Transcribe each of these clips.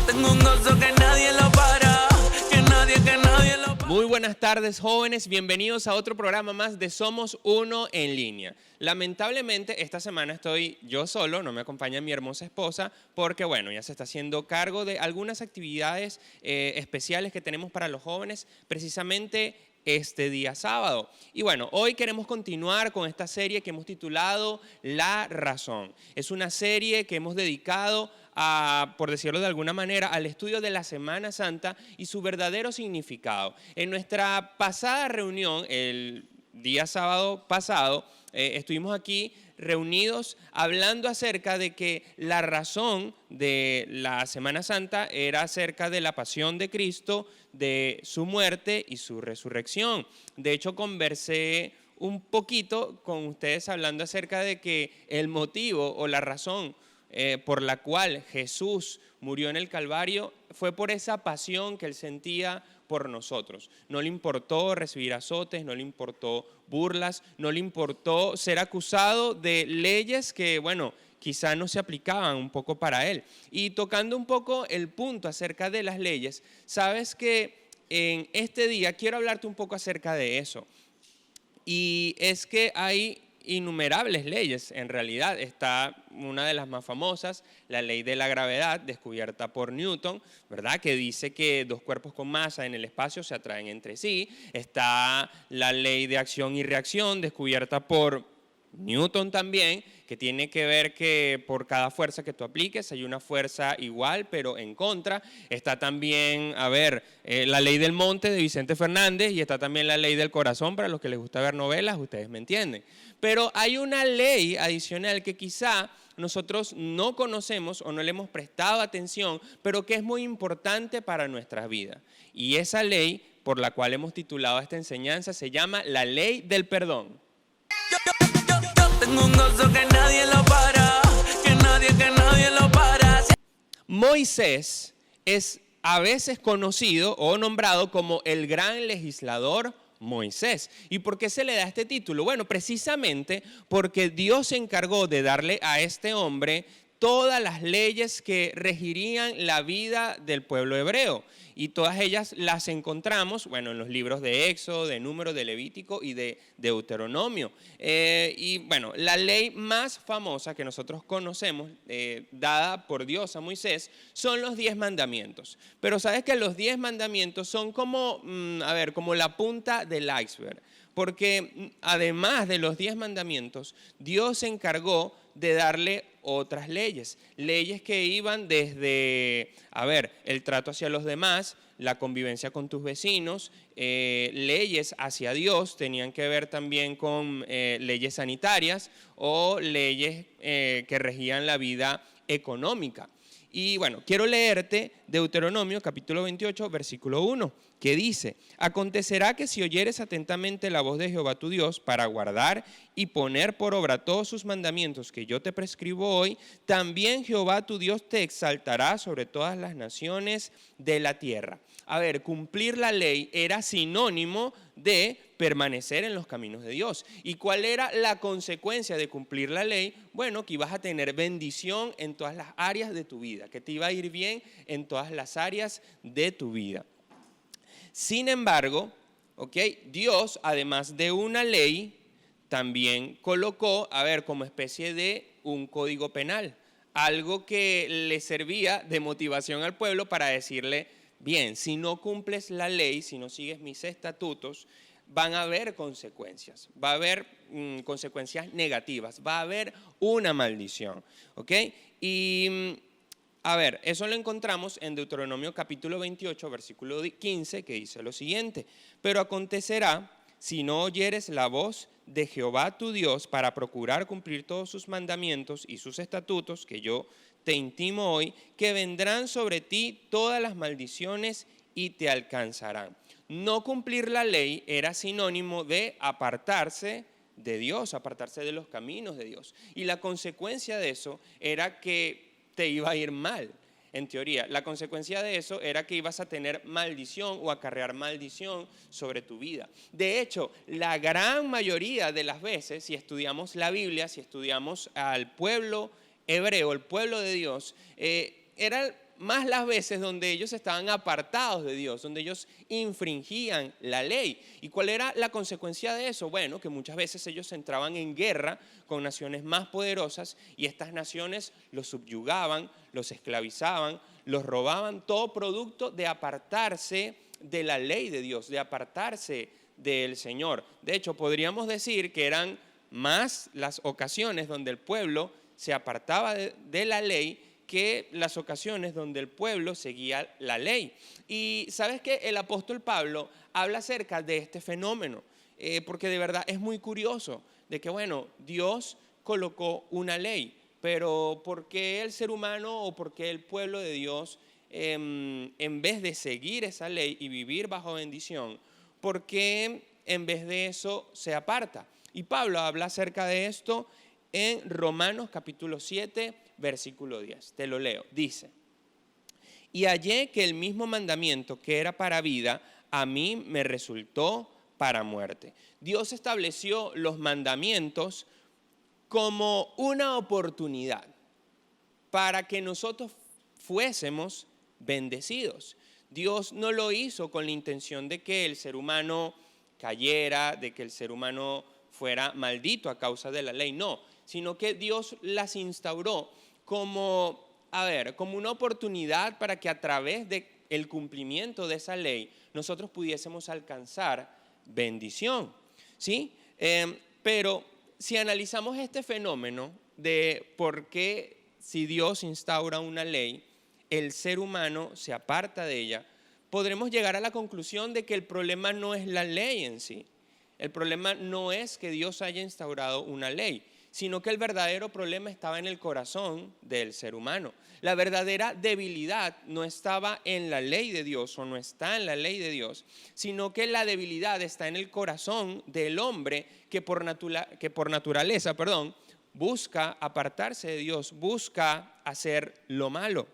Tengo un gozo que nadie lo para, que nadie lo para. Muy buenas tardes, jóvenes, bienvenidos a otro programa más de Somos Uno en Línea. Lamentablemente esta semana estoy yo solo, no me acompaña mi hermosa esposa porque bueno, ya se está haciendo cargo de algunas actividades especiales que tenemos para los jóvenes precisamente este día sábado. Y bueno, hoy queremos continuar con esta serie que hemos titulado La Razón. Es una serie que hemos dedicado por decirlo de alguna manera, al estudio de la Semana Santa y su verdadero significado. En nuestra pasada reunión, el día sábado pasado, estuvimos aquí reunidos hablando acerca de que la razón de la Semana Santa era acerca de la pasión de Cristo, de su muerte y su resurrección. De hecho, conversé un poquito con ustedes hablando acerca de que el motivo o la razón por la cual Jesús murió en el Calvario fue por esa pasión que él sentía por nosotros. No le importó recibir azotes, no le importó burlas, no le importó ser acusado de leyes que, bueno, quizá no se aplicaban un poco para él. Y tocando un poco el punto acerca de las leyes, sabes que en este día quiero hablarte un poco acerca de eso. Y es que hay innumerables leyes, en realidad está una de las más famosas, la ley de la gravedad descubierta por Newton, ¿verdad? Que dice que dos cuerpos con masa en el espacio se atraen entre sí. Está la ley de acción y reacción descubierta por Newton también, que tiene que ver que por cada fuerza que tú apliques hay una fuerza igual pero en contra. Está también, la ley del monte de Vicente Fernández y está también la ley del corazón para los que les gusta ver novelas, ustedes me entienden. Pero hay una ley adicional que quizá nosotros no conocemos o no le hemos prestado atención, pero que es muy importante para nuestras vidas. Y esa ley por la cual hemos titulado esta enseñanza se llama la ley del perdón. Tengo un gozo que nadie lo para, que nadie lo para. Moisés es a veces conocido o nombrado como el gran legislador Moisés. ¿Y por qué se le da este título? Bueno, precisamente porque Dios se encargó de darle a este hombre todas las leyes que regirían la vida del pueblo hebreo. Y todas ellas las encontramos, bueno, en los libros de Éxodo, de Número, de Levítico y de Deuteronomio. Y bueno, la ley más famosa que nosotros conocemos, dada por Dios a Moisés, son los 10 mandamientos. Pero sabes que los 10 mandamientos son como, como la punta del iceberg. Porque además de los 10 mandamientos, Dios se encargó de darle otras leyes. Leyes que iban desde, el trato hacia los demás, la convivencia con tus vecinos, leyes hacia Dios, tenían que ver también con leyes sanitarias o leyes que regían la vida económica. Y bueno, quiero leerte Deuteronomio capítulo 28, versículo 1, que dice: acontecerá que si oyeres atentamente la voz de Jehová tu Dios para guardar y poner por obra todos sus mandamientos que yo te prescribo hoy, también Jehová tu Dios te exaltará sobre todas las naciones de la tierra. Cumplir la ley era sinónimo de permanecer en los caminos de Dios. ¿Y cuál era la consecuencia de cumplir la ley? Bueno, que ibas a tener bendición en todas las áreas de tu vida, que te iba a ir bien en todas las áreas de tu vida. Sin embargo, Dios, además de una ley, también colocó, como especie de un código penal, algo que le servía de motivación al pueblo para decirle: bien, si no cumples la ley, si no sigues mis estatutos, van a haber consecuencias, va a haber consecuencias negativas, va a haber una maldición, Y eso lo encontramos en Deuteronomio capítulo 28, versículo 15, que dice lo siguiente: pero acontecerá, si no oyeres la voz de Jehová tu Dios para procurar cumplir todos sus mandamientos y sus estatutos que yo te intimo hoy, que vendrán sobre ti todas las maldiciones y te alcanzarán. No cumplir la ley era sinónimo de apartarse de Dios, apartarse de los caminos de Dios. Y la consecuencia de eso era que te iba a ir mal. En teoría, la consecuencia de eso era que ibas a tener maldición o acarrear maldición sobre tu vida. De hecho, la gran mayoría de las veces, si estudiamos la Biblia, si estudiamos al pueblo hebreo, el pueblo de Dios, eran más las veces donde ellos estaban apartados de Dios, donde ellos infringían la ley. ¿Y cuál era la consecuencia de eso? Bueno, que muchas veces ellos entraban en guerra con naciones más poderosas y estas naciones los subyugaban, los esclavizaban, los robaban, todo producto de apartarse de la ley de Dios, de apartarse del Señor. De hecho, podríamos decir que eran más las ocasiones donde el pueblo se apartaba de la ley que las ocasiones donde el pueblo seguía la ley. Y sabes que el apóstol Pablo habla acerca de este fenómeno, porque de verdad es muy curioso, de que bueno, Dios colocó una ley, pero ¿por qué el ser humano o por qué el pueblo de Dios, en vez de seguir esa ley y vivir bajo bendición, por qué en vez de eso se aparta? Y Pablo habla acerca de esto en Romanos capítulo 7, versículo 10. Te lo leo. Dice: y hallé que el mismo mandamiento que era para vida, a mí me resultó para muerte. Dios estableció los mandamientos como una oportunidad para que nosotros fuésemos bendecidos. Dios no lo hizo con la intención de que el ser humano cayera, de que el ser humano fuera maldito a causa de la ley, no, sino que Dios las instauró como una oportunidad para que a través del cumplimiento de esa ley nosotros pudiésemos alcanzar bendición, ¿sí? Pero si analizamos este fenómeno de por qué si Dios instaura una ley, el ser humano se aparta de ella, podremos llegar a la conclusión de que el problema no es la ley en sí. El problema no es que Dios haya instaurado una ley, sino que el verdadero problema estaba en el corazón del ser humano. La verdadera debilidad no estaba en la ley de Dios o no está en la ley de Dios, sino que la debilidad está en el corazón del hombre que por naturaleza, busca apartarse de Dios, busca hacer lo malo.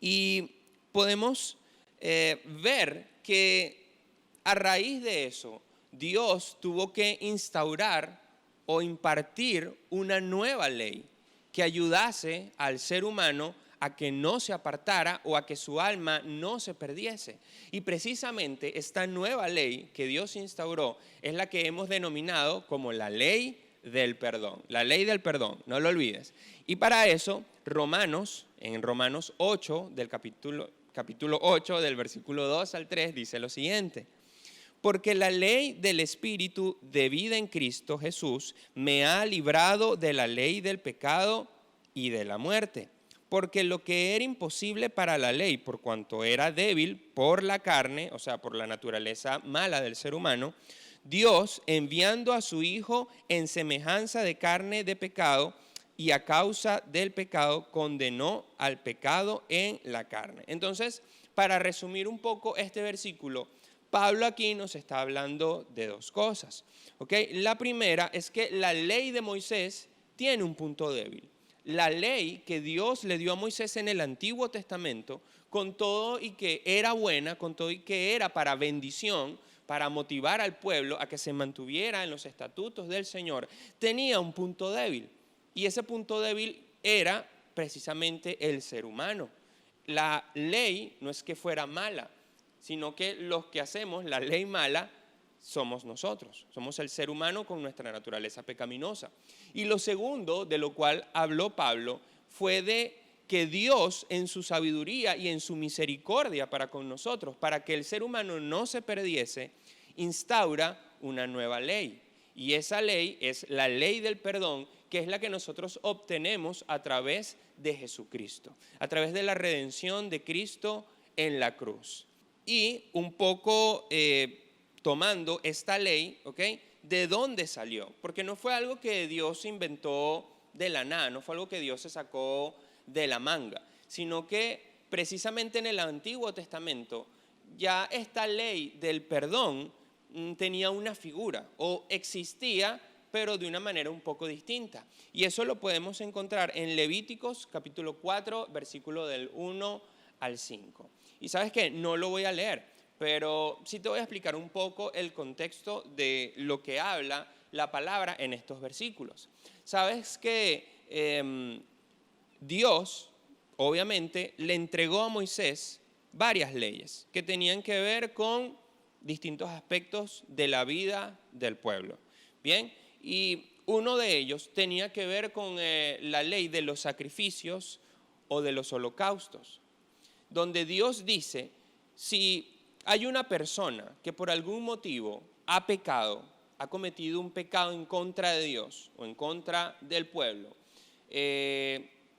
Y podemos ver que a raíz de eso, Dios tuvo que instaurar o impartir una nueva ley que ayudase al ser humano a que no se apartara o a que su alma no se perdiese. Y precisamente esta nueva ley que Dios instauró es la que hemos denominado como la ley del perdón. La ley del perdón, no lo olvides. Y para eso, en Romanos 8, del capítulo 8, del versículo 2 al 3, dice lo siguiente: porque la ley del Espíritu de vida en Cristo Jesús me ha librado de la ley del pecado y de la muerte. Porque lo que era imposible para la ley, por cuanto era débil por la carne, o sea, por la naturaleza mala del ser humano, Dios, enviando a su Hijo en semejanza de carne de pecado, y a causa del pecado condenó al pecado en la carne. Entonces, para resumir un poco este versículo, Pablo aquí nos está hablando de dos cosas, ¿ok? La primera es que la ley de Moisés tiene un punto débil. La ley que Dios le dio a Moisés en el Antiguo Testamento, con todo y que era buena, con todo y que era para bendición, para motivar al pueblo a que se mantuviera en los estatutos del Señor, tenía un punto débil. Y ese punto débil era precisamente el ser humano. La ley no es que fuera mala, sino que los que hacemos la ley mala somos nosotros, somos el ser humano con nuestra naturaleza pecaminosa. Y lo segundo de lo cual habló Pablo fue de que Dios en su sabiduría y en su misericordia para con nosotros, para que el ser humano no se perdiese, instaura una nueva ley. Y esa ley es la ley del perdón, que es la que nosotros obtenemos a través de Jesucristo, a través de la redención de Cristo en la cruz. Y un poco tomando esta ley, ¿ok? ¿De dónde salió? Porque no fue algo que Dios inventó de la nada, no fue algo que Dios se sacó de la manga, sino que precisamente en el Antiguo Testamento ya esta ley del perdón tenía una figura o existía, pero de una manera un poco distinta. Y eso lo podemos encontrar en Levíticos capítulo 4, versículo del 1 al 5. Y ¿sabes qué? No lo voy a leer, pero sí te voy a explicar un poco el contexto de lo que habla la palabra en estos versículos. Sabes que Dios, obviamente, le entregó a Moisés varias leyes que tenían que ver con distintos aspectos de la vida del pueblo. Bien, y uno de ellos tenía que ver con la ley de los sacrificios o de los holocaustos, donde Dios dice, si hay una persona que por algún motivo ha pecado, ha cometido un pecado en contra de Dios o en contra del pueblo,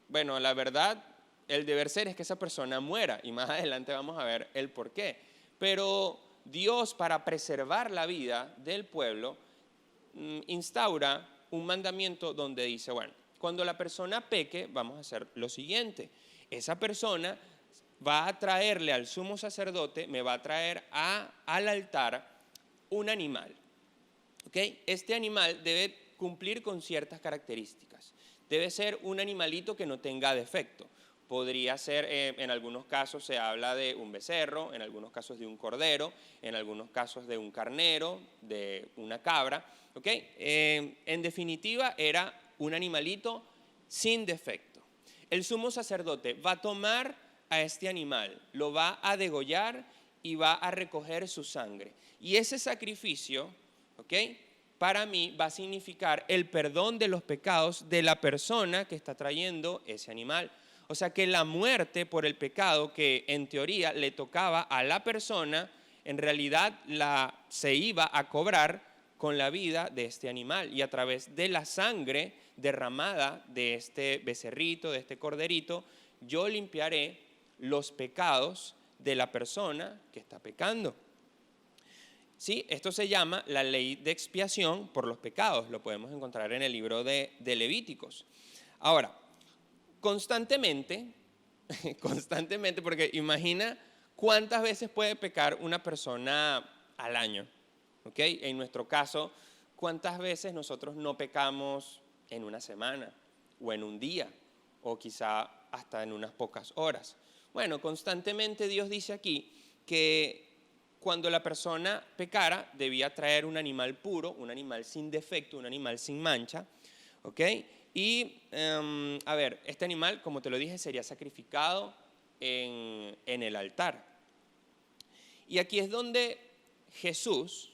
bueno, la verdad, el deber ser es que esa persona muera y más adelante vamos a ver el por qué. Pero Dios, para preservar la vida del pueblo, instaura un mandamiento donde dice, bueno, cuando la persona peque, vamos a hacer lo siguiente. Esa persona va a traerle al sumo sacerdote, me va a traer al altar un animal. ¿Okay? Este animal debe cumplir con ciertas características. Debe ser un animalito que no tenga defecto. Podría ser, en algunos casos se habla de un becerro, en algunos casos de un cordero, en algunos casos de un carnero, de una cabra. ¿Okay? En definitiva, era un animalito sin defecto. El sumo sacerdote va a tomar a este animal, lo va a degollar y va a recoger su sangre. Y ese sacrificio, ¿okay?, para mí va a significar el perdón de los pecados de la persona que está trayendo ese animal. O sea que la muerte por el pecado que en teoría le tocaba a la persona, en realidad se iba a cobrar con la vida de este animal y a través de la sangre derramada de este becerrito, de este corderito, yo limpiaré los pecados de la persona que está pecando. Sí, esto se llama la ley de expiación por los pecados. Lo podemos encontrar en el libro de Levíticos. Ahora, constantemente, porque imagina cuántas veces puede pecar una persona al año. ¿Okay? En nuestro caso, ¿cuántas veces nosotros no pecamos en una semana o en un día o quizá hasta en unas pocas horas? Bueno, constantemente Dios dice aquí que cuando la persona pecara debía traer un animal puro, un animal sin defecto, un animal sin mancha, ¿ok? Y, a ver, este animal, como te lo dije, sería sacrificado en el altar. Y aquí es donde Jesús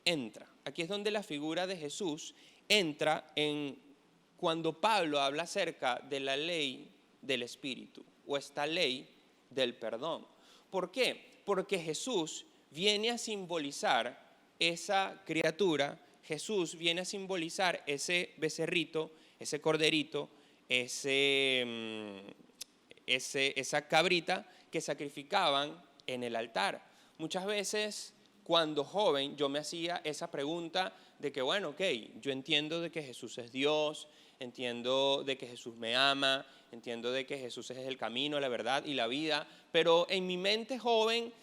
entra, aquí es donde la figura de Jesús entra cuando Pablo habla acerca de la ley del Espíritu o esta ley del perdón. ¿Por qué? Porque Jesús viene a simbolizar esa criatura, Jesús viene a simbolizar ese becerrito, ese corderito, esa cabrita que sacrificaban en el altar. Muchas veces, cuando joven, yo me hacía esa pregunta de que, bueno, ok, yo entiendo de que Jesús es Dios, entiendo de que Jesús me ama, entiendo de que Jesús es el camino, la verdad y la vida, pero en mi mente joven,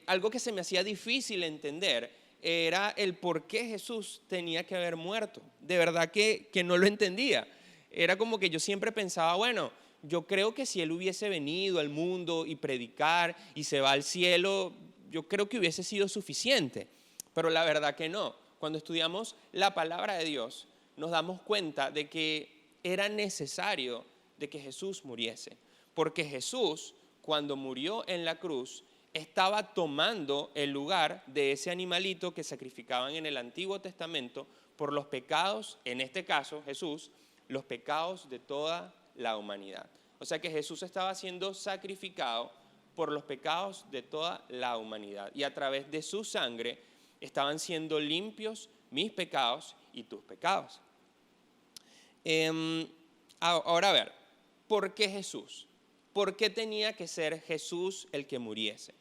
algo que se me hacía difícil entender era el por qué Jesús tenía que haber muerto. De verdad que no lo entendía. Era como que yo siempre pensaba, bueno, yo creo que si Él hubiese venido al mundo y predicar y se va al cielo, yo creo que hubiese sido suficiente. Pero la verdad que no. Cuando estudiamos la palabra de Dios, nos damos cuenta de que era necesario de que Jesús muriese. Porque Jesús, cuando murió en la cruz, estaba tomando el lugar de ese animalito que sacrificaban en el Antiguo Testamento por los pecados, en este caso Jesús, los pecados de toda la humanidad. O sea que Jesús estaba siendo sacrificado por los pecados de toda la humanidad y a través de su sangre estaban siendo limpios mis pecados y tus pecados. Ahora a ver, ¿por qué Jesús? ¿Por qué tenía que ser Jesús el que muriese?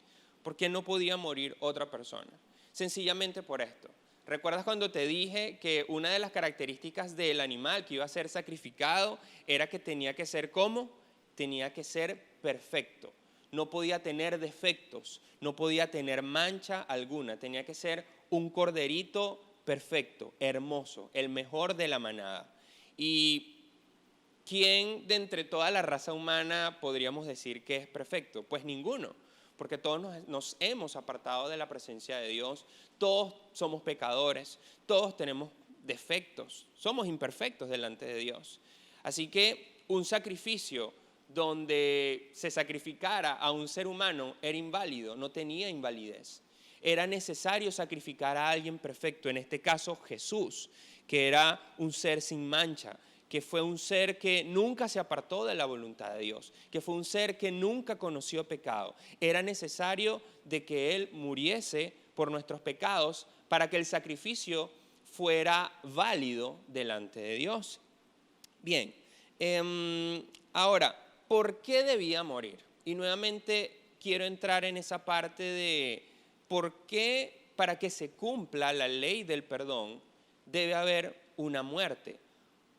¿Por qué no podía morir otra persona? Sencillamente por esto. ¿Recuerdas cuando te dije que una de las características del animal que iba a ser sacrificado era que tenía que ser ¿cómo? Tenía que ser perfecto. No podía tener defectos, no podía tener mancha alguna. Tenía que ser un corderito perfecto, hermoso, el mejor de la manada. ¿Y quién de entre toda la raza humana podríamos decir que es perfecto? Pues ninguno, porque todos nos hemos apartado de la presencia de Dios, todos somos pecadores, todos tenemos defectos, somos imperfectos delante de Dios. Así que un sacrificio donde se sacrificara a un ser humano era inválido, no tenía invalidez. Era necesario sacrificar a alguien perfecto, en este caso Jesús, que era un ser sin mancha, que fue un ser que nunca se apartó de la voluntad de Dios, que fue un ser que nunca conoció pecado. Era necesario de que Él muriese por nuestros pecados para que el sacrificio fuera válido delante de Dios. Bien, ahora, ¿por qué debía morir? Y nuevamente quiero entrar en esa parte de por qué, para que se cumpla la ley del perdón, debe haber una muerte.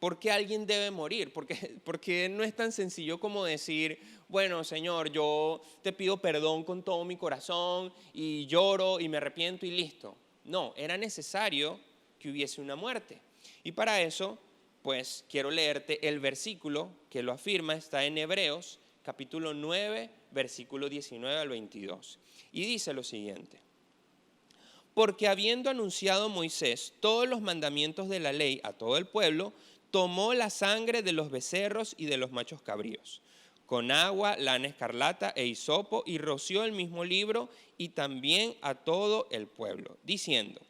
¿Por qué alguien debe morir? Porque no es tan sencillo como decir, bueno, Señor, yo te pido perdón con todo mi corazón y lloro y me arrepiento y listo. No, era necesario que hubiese una muerte. Y para eso, pues quiero leerte el versículo que lo afirma, está en Hebreos, capítulo 9, versículo 19 al 22. Y dice lo siguiente: porque habiendo anunciado Moisés todos los mandamientos de la ley a todo el pueblo, tomó la sangre de los becerros y de los machos cabríos, con agua, lana escarlata e hisopo, y roció el mismo libro y también a todo el pueblo, diciendo: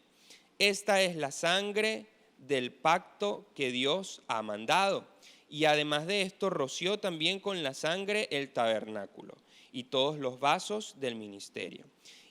esta es la sangre del pacto que Dios ha mandado. Y además de esto, roció también con la sangre el tabernáculo y todos los vasos del ministerio.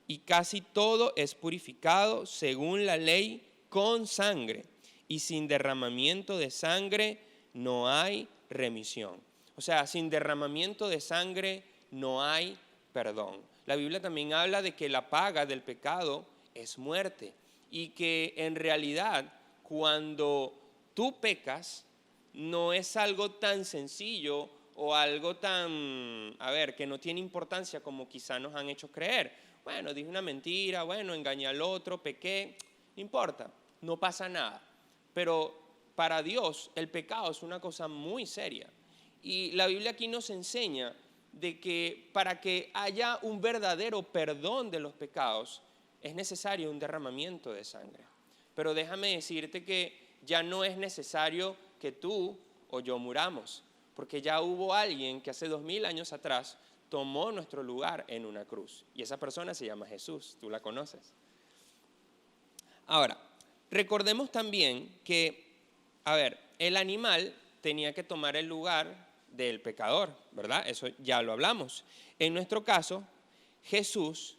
Y casi todo es purificado según la ley con sangre, y sin derramamiento de sangre no hay remisión. O sea, sin derramamiento de sangre no hay perdón. La Biblia también habla de que la paga del pecado es muerte, y que en realidad cuando tú pecas no es algo tan sencillo o algo tan, que no tiene importancia como quizá nos han hecho creer. Bueno, dije una mentira, bueno, engañé al otro, pequé, no importa, no pasa nada. Pero para Dios el pecado es una cosa muy seria. Y la Biblia aquí nos enseña de que para que haya un verdadero perdón de los pecados es necesario un derramamiento de sangre. Pero déjame decirte que ya no es necesario que tú o yo muramos, porque ya hubo alguien que hace 2000 años atrás tomó nuestro lugar en una cruz. Y esa persona se llama Jesús, tú la conoces. Ahora, recordemos también que, el animal tenía que tomar el lugar del pecador, ¿verdad? Eso ya lo hablamos. En nuestro caso, Jesús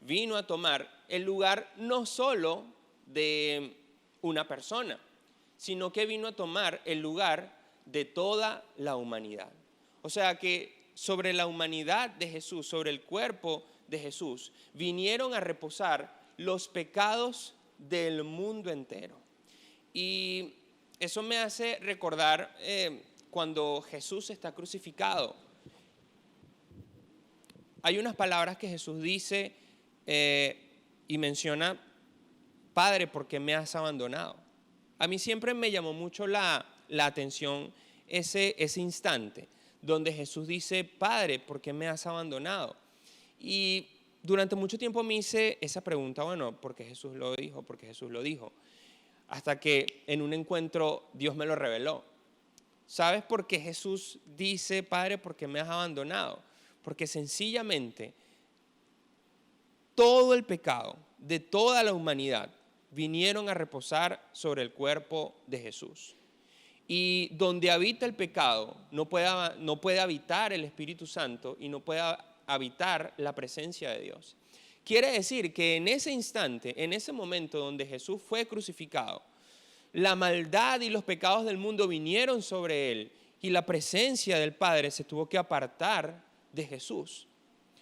vino a tomar el lugar no solo de una persona, sino que vino a tomar el lugar de toda la humanidad. O sea que sobre la humanidad de Jesús, sobre el cuerpo de Jesús, vinieron a reposar los pecados del mundo entero. Y eso me hace recordar cuando Jesús está crucificado. Hay unas palabras que Jesús dice y menciona: Padre, ¿por qué me has abandonado? A mí siempre me llamó mucho la atención ese instante donde Jesús dice: Padre, ¿por qué me has abandonado? Y durante mucho tiempo me hice esa pregunta, bueno, ¿por qué Jesús lo dijo? ¿Por qué Jesús lo dijo? Hasta que en un encuentro Dios me lo reveló. ¿Sabes por qué Jesús dice: Padre, ¿por qué me has abandonado? Porque sencillamente todo el pecado de toda la humanidad vinieron a reposar sobre el cuerpo de Jesús. Y donde habita el pecado no puede habitar el Espíritu Santo y no puede habitar la presencia de Dios. Quiere decir que en ese instante, en ese momento donde Jesús fue crucificado, la maldad y los pecados del mundo vinieron sobre él y la presencia del Padre se tuvo que apartar de Jesús.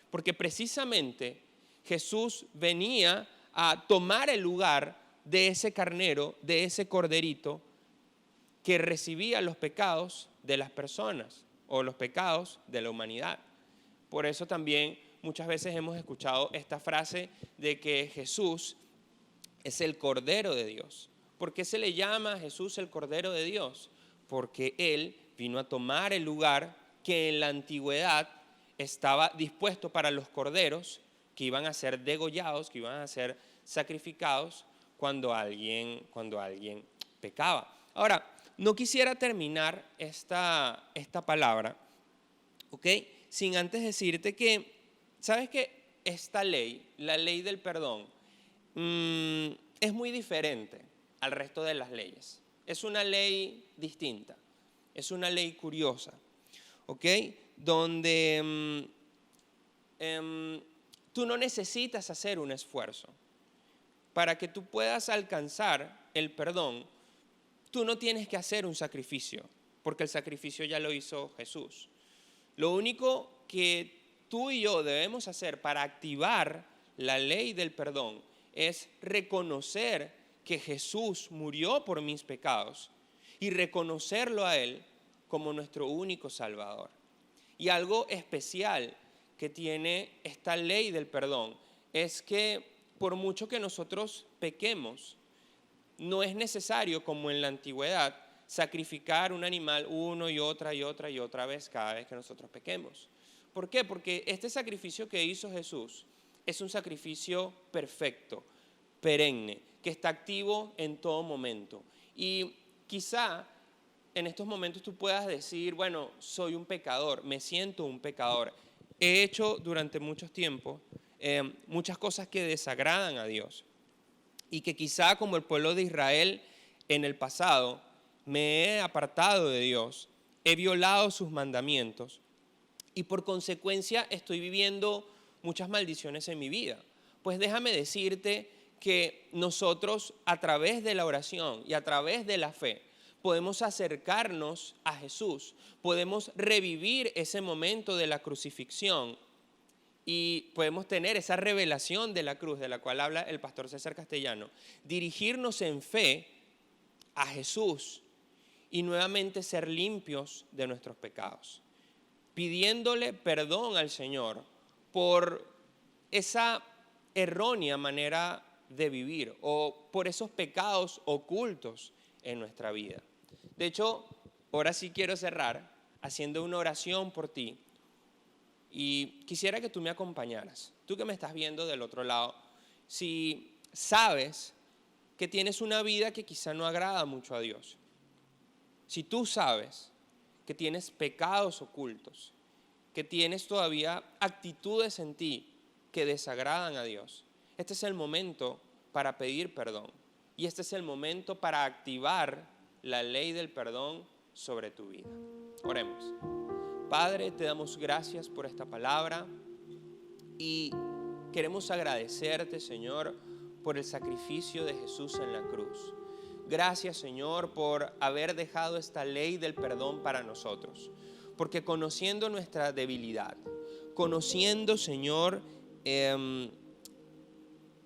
Porque precisamente Jesús venía a tomar el lugar de ese carnero, de ese corderito que recibía los pecados de las personas o los pecados de la humanidad. Por eso también muchas veces hemos escuchado esta frase de que Jesús es el Cordero de Dios. ¿Por qué se le llama a Jesús el Cordero de Dios? Porque Él vino a tomar el lugar que en la antigüedad estaba dispuesto para los corderos que iban a ser degollados, que iban a ser sacrificados cuando alguien pecaba. Ahora, no quisiera terminar esta palabra ¿Ok? Sin antes decirte que, ¿sabes qué? Esta ley, la ley del perdón, es muy diferente al resto de las leyes. Es una ley distinta, es una ley curiosa, ¿ok? Donde tú no necesitas hacer un esfuerzo. Para que tú puedas alcanzar el perdón, tú no tienes que hacer un sacrificio, porque el sacrificio ya lo hizo Jesús. Lo único que tú y yo debemos hacer para activar la ley del perdón es reconocer que Jesús murió por mis pecados y reconocerlo a Él como nuestro único Salvador. Y algo especial que tiene esta ley del perdón es que por mucho que nosotros pequemos, no es necesario, como en la antigüedad, sacrificar un animal una y otra vez cada vez que nosotros pequemos. ¿Por qué? Porque este sacrificio que hizo Jesús es un sacrificio perfecto, perenne, que está activo en todo momento. Y quizá en estos momentos tú puedas decir, bueno, soy un pecador, me siento un pecador. He hecho durante mucho tiempo muchas cosas que desagradan a Dios. Y que quizá como el pueblo de Israel en el pasado, me he apartado de Dios, he violado sus mandamientos y por consecuencia estoy viviendo muchas maldiciones en mi vida. Pues déjame decirte que nosotros a través de la oración y a través de la fe podemos acercarnos a Jesús, podemos revivir ese momento de la crucifixión y podemos tener esa revelación de la cruz de la cual habla el pastor César Castellano, dirigirnos en fe a Jesús y nuevamente ser limpios de nuestros pecados, pidiéndole perdón al Señor por esa errónea manera de vivir o por esos pecados ocultos en nuestra vida. De hecho, ahora sí quiero cerrar haciendo una oración por ti y quisiera que tú me acompañaras. Tú que me estás viendo del otro lado, si sabes que tienes una vida que quizá no agrada mucho a Dios, si tú sabes que tienes pecados ocultos, que tienes todavía actitudes en ti que desagradan a Dios, este es el momento para pedir perdón y este es el momento para activar la ley del perdón sobre tu vida. Oremos. Padre, te damos gracias por esta palabra y queremos agradecerte, Señor, por el sacrificio de Jesús en la cruz. Gracias, Señor, por haber dejado esta ley del perdón para nosotros, porque conociendo nuestra debilidad, conociendo, Señor,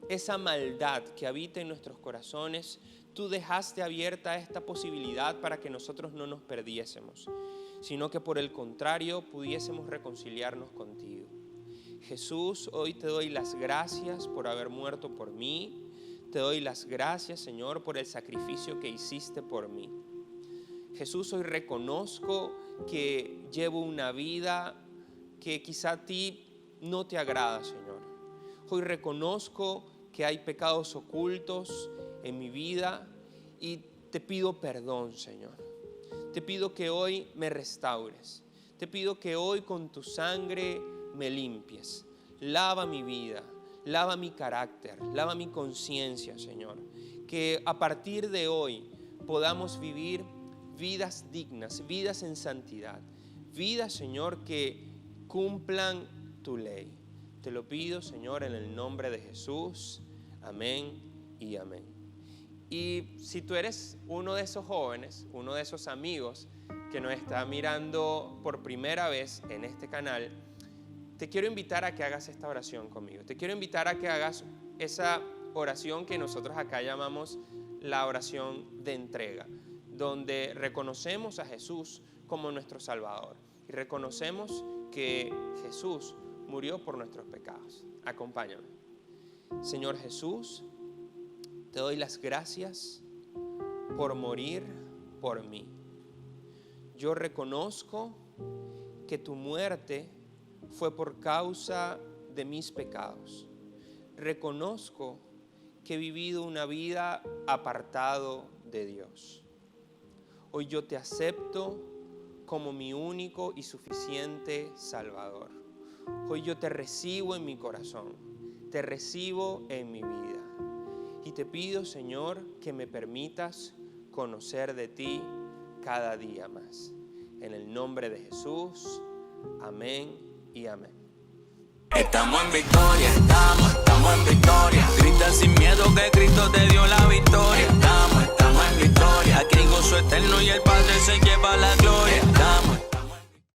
esa maldad que habita en nuestros corazones, tú dejaste abierta esta posibilidad para que nosotros no nos perdiésemos, sino que por el contrario pudiésemos reconciliarnos contigo. Jesús, hoy te doy las gracias por haber muerto por mí. Te doy las gracias, Señor, por el sacrificio que hiciste por mí. Jesús, hoy reconozco que llevo una vida que quizá a ti no te agrada, Señor. Hoy reconozco que hay pecados ocultos en mi vida y te pido perdón, Señor. Te pido que hoy me restaures. Te pido que hoy con tu sangre me limpies. Lava mi vida, lava mi carácter, lava mi conciencia, Señor. Que a partir de hoy podamos vivir vidas dignas, vidas en santidad. Vidas, Señor, que cumplan tu ley. Te lo pido, Señor, en el nombre de Jesús. Amén y amén. Y si tú eres uno de esos jóvenes, uno de esos amigos que nos está mirando por primera vez en este canal, te quiero invitar a que hagas esta oración conmigo. Te quiero invitar a que hagas esa oración que nosotros acá llamamos la oración de entrega, donde reconocemos a Jesús como nuestro Salvador y reconocemos que Jesús murió por nuestros pecados. Acompáñame. Señor Jesús, te doy las gracias por morir por mí. Yo reconozco que tu muerte fue por causa de mis pecados. Reconozco que he vivido una vida apartado de Dios. Hoy yo te acepto como mi único y suficiente Salvador. Hoy yo te recibo en mi corazón, te recibo en mi vida. Y te pido, Señor, que me permitas conocer de ti cada día más. En el nombre de Jesús, amén y amén. Estamos en victoria, estamos en victoria. Grita sin miedo que Cristo te dio